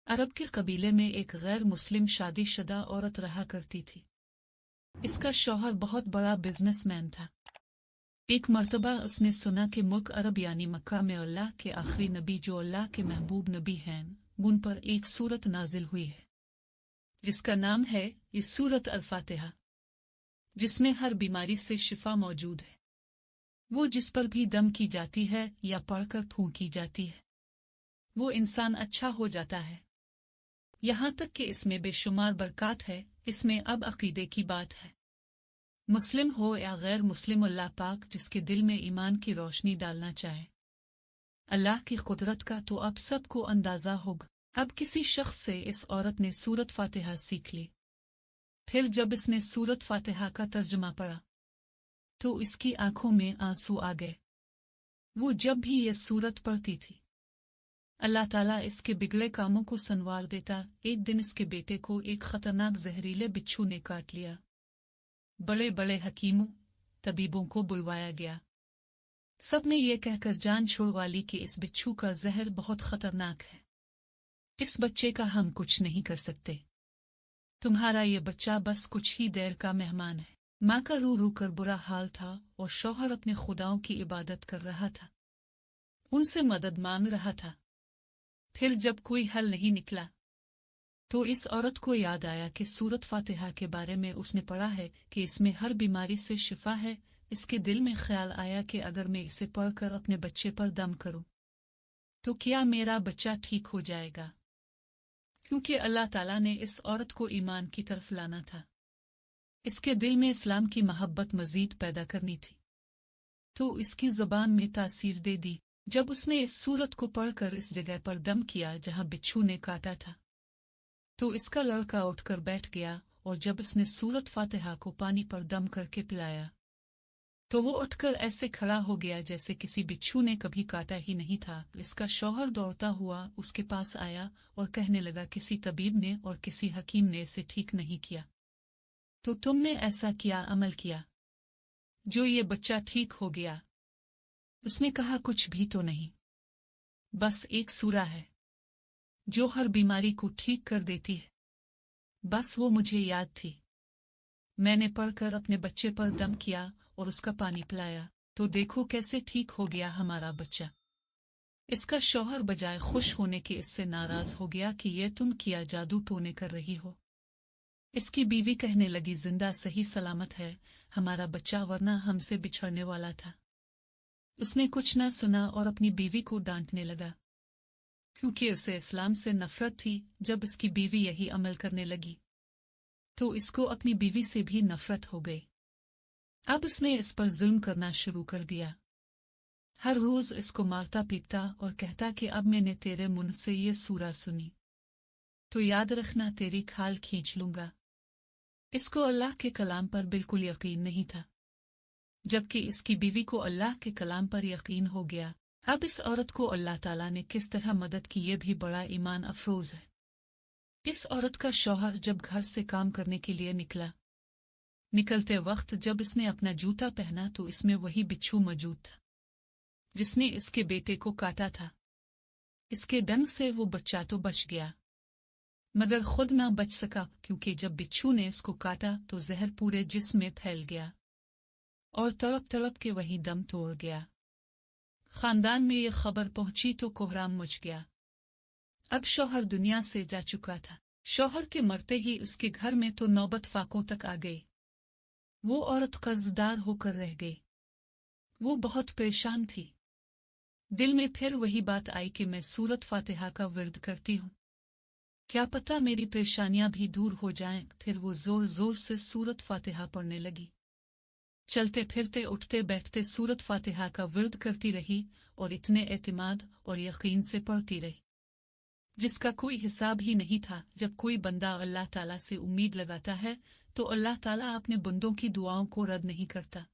अरब के कबीले में एक गैर मुस्लिम शादीशुदा औरत रहा करती थी। इसका शौहर बहुत बड़ा बिजनेसमैन था। एक मर्तबा उसने सुना कि मुल्क अरब यानी मक्का में अल्लाह के आखिरी नबी जो अल्लाह के महबूब नबी हैं उन पर एक सूरत नाजिल हुई है जिसका नाम है इस सूरत अल-फातिहा, जिसमें हर बीमारी से शिफा मौजूद है। वो जिस पर भी दम की जाती है या पढ़कर फूंकी जाती है वो इंसान अच्छा हो जाता है। यहाँ तक कि इसमें बेशुमार बरकत है। इसमें अब अकीदे की बात है। मुस्लिम हो या गैर मुस्लिम, अल्लाह पाक जिसके दिल में ईमान की रोशनी डालना चाहे, अल्लाह की कुदरत का तो अब सबको अंदाजा होगा। अब किसी शख्स से इस औरत ने सूरत फातिहा सीख ली। फिर जब इसने सूरत फातिहा का तर्जुमा पढ़ा तो इसकी आंखों में आंसू आ गए। वो जब भी ये सूरत पढ़ती थी अल्लाह ताला इसके बिगड़े कामों को संवार देता। एक दिन इसके बेटे को एक खतरनाक जहरीले बिच्छू ने काट लिया। बड़े बड़े हकीमों तबीबों को बुलवाया गया। सब ने यह कहकर जान छुड़वा ली कि इस बिच्छू का जहर बहुत खतरनाक है, इस बच्चे का हम कुछ नहीं कर सकते। तुम्हारा ये बच्चा बस कुछ ही देर का मेहमान है। माँ का रू रू कर बुरा हाल था और शौहर अपने खुदाओं की इबादत कर रहा था, उनसे मदद मांग रहा था। फिर जब कोई हल नहीं निकला तो इस औरत को याद आया कि सूरत फातिहा के बारे में उसने पढ़ा है कि इसमें हर बीमारी से शिफा है। इसके दिल में ख्याल आया कि अगर मैं इसे पढ़कर अपने बच्चे पर दम करूं तो क्या मेरा बच्चा ठीक हो जाएगा, क्योंकि अल्लाह ताला ने इस औरत को ईमान की तरफ लाना था। इसके दिल में इस्लाम की मोहब्बत मजीद पैदा करनी थी, तो इसकी ज़बान में तासीर दे दी। जब उसने इस सूरत को पढ़कर इस जगह पर दम किया जहां बिच्छू ने काटा था तो इसका लड़का उठकर बैठ गया, और जब उसने सूरत फातिहा को पानी पर दम करके पिलाया तो वो उठकर ऐसे खड़ा हो गया जैसे किसी बिच्छू ने कभी काटा ही नहीं था। इसका शौहर दौड़ता हुआ उसके पास आया और कहने लगा, किसी तबीब ने और किसी हकीम ने इसे ठीक नहीं किया, तो तुमने ऐसा क्या अमल किया जो ये बच्चा ठीक हो गया? उसने कहा, कुछ भी तो नहीं, बस एक सूरा है जो हर बीमारी को ठीक कर देती है। बस वो मुझे याद थी, मैंने पढ़कर अपने बच्चे पर दम किया और उसका पानी पिलाया, तो देखो कैसे ठीक हो गया हमारा बच्चा। इसका शौहर बजाय खुश होने के इससे नाराज हो गया कि ये तुम किया जादू टोने कर रही हो। इसकी बीवी कहने लगी, जिंदा सही सलामत है हमारा बच्चा, वरना हमसे बिछड़ने वाला था। उसने कुछ न सुना और अपनी बीवी को डांटने लगा, क्योंकि उसे इस्लाम से नफरत थी। जब इसकी बीवी यही अमल करने लगी तो इसको अपनी बीवी से भी नफरत हो गई। अब उसने इस पर जुल्म करना शुरू कर दिया। हर रोज इसको मारता पीटता और कहता कि अब मैंने तेरे मुंह से ये सूरा सुनी तो याद रखना, तेरी खाल खींच लूंगा। इसको अल्लाह के कलाम पर बिल्कुल यकीन नहीं था, जबकि इसकी बीवी को अल्लाह के कलाम पर यकीन हो गया। अब इस औरत को अल्लाह ताला ने किस तरह मदद की ये भी बड़ा ईमान अफरोज है। इस औरत का शौहर जब घर से काम करने के लिए निकलते वक्त जब इसने अपना जूता पहना तो इसमें वही बिच्छू मौजूद था जिसने इसके बेटे को काटा था। इसके डंग से वो बच्चा तो बच गया मगर खुद ना बच सका, क्योंकि जब बिच्छू ने इसको काटा तो जहर पूरे जिस्म में फैल गया और तड़प तड़प के वही दम तोड़ गया। खानदान में ये खबर पहुंची तो कोहराम मच गया। अब शौहर दुनिया से जा चुका था। शौहर के मरते ही उसके घर में तो नौबत फाकों तक आ गई। वो औरत कर्जदार होकर रह गई। वो बहुत परेशान थी। दिल में फिर वही बात आई कि मैं सूरत फातिहा का विर्द करती हूँ, क्या पता मेरी परेशानियां भी दूर हो जाएं। फिर वो जोर जोर से सूरत फातिहा पढ़ने लगी। चलते फिरते उठते बैठते सूरत फातिहा का विर्द करती रही और इतने एतमाद और यकीन से पढ़ती रही जिसका कोई हिसाब ही नहीं था। जब कोई बंदा अल्लाह ताला से उम्मीद लगाता है तो अल्लाह ताला अपने बंदों की दुआओं को रद्द नहीं करता।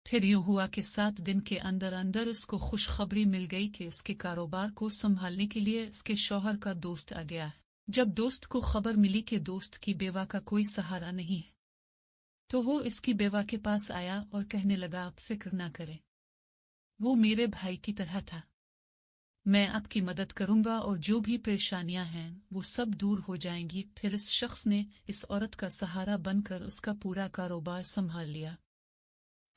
फिर यूं हुआ कि 7 दिन के अंदर अंदर इसको खुशखबरी मिल गई कि इसके कारोबार को संभालने के लिए इसके शौहर का दोस्त आ गया है। जब दोस्त को खबर मिली कि दोस्त की बेवा का कोई सहारा नहीं है तो वो इसकी बेवा के पास आया और कहने लगा, आप फिक्र ना करें, वो मेरे भाई की तरह था, میں آپ کی مدد کروں گا اور جو بھی پریشانیاں ہیں وہ سب دور ہو جائیں گی۔ پھر اس شخص نے اس عورت کا سہارا بن کر اس کا پورا کاروبار سنبھال لیا۔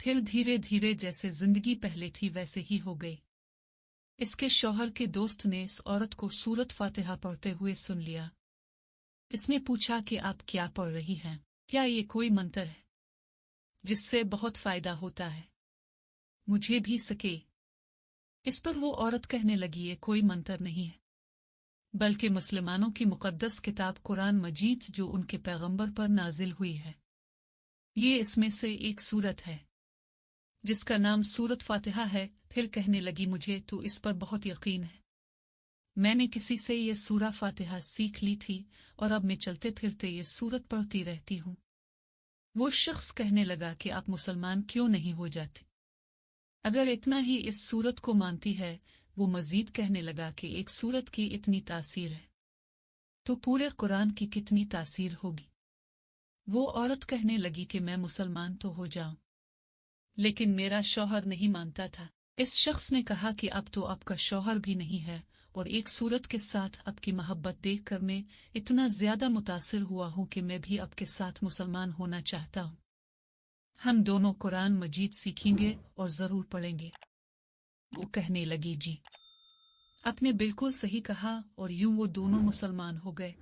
پھر دھیرے دھیرے جیسے زندگی پہلے تھی ویسے ہی ہو گئی۔ اس کے شوہر کے دوست نے اس عورت کو سورۃ فاتحہ پڑھتے ہوئے سن لیا۔ اس نے پوچھا کہ آپ کیا پڑھ رہی ہیں؟ کیا یہ کوئی منتر ہے جس سے بہت فائدہ ہوتا ہے؟ مجھے بھی سکے۔ اس پر وہ عورت کہنے لگی یہ کوئی منتر نہیں ہے بلکہ مسلمانوں کی مقدس کتاب قرآن مجید جو ان کے پیغمبر پر نازل ہوئی ہے، یہ اس میں سے ایک سورت ہے جس کا نام سورۃ فاتحہ ہے۔ پھر کہنے لگی مجھے تو اس پر بہت یقین ہے، میں نے کسی سے یہ سورہ فاتحہ سیکھ لی تھی اور اب میں چلتے پھرتے یہ سورت پڑھتی رہتی ہوں۔ وہ شخص کہنے لگا کہ آپ مسلمان کیوں نہیں ہو جاتی اگر اتنا ہی اس سورت کو مانتی ہے؟ وہ مزید کہنے لگا کہ ایک سورت کی اتنی تاثیر ہے تو پورے قرآن کی کتنی تاثیر ہوگی؟ وہ عورت کہنے لگی کہ میں مسلمان تو ہو جاؤں لیکن میرا شوہر نہیں مانتا تھا۔ اس شخص نے کہا کہ اب تو آپ کا شوہر بھی نہیں ہے اور ایک سورت کے ساتھ آپ کی محبت دیکھ کر میں اتنا زیادہ متاثر ہوا ہوں کہ میں بھی آپ کے ساتھ مسلمان ہونا چاہتا ہوں۔ ہم دونوں قرآن مجید سیکھیں گے اور ضرور پڑھیں گے۔ وہ کہنے لگی جی، آپ نے بالکل صحیح کہا، اور یوں وہ دونوں مسلمان ہو گئے۔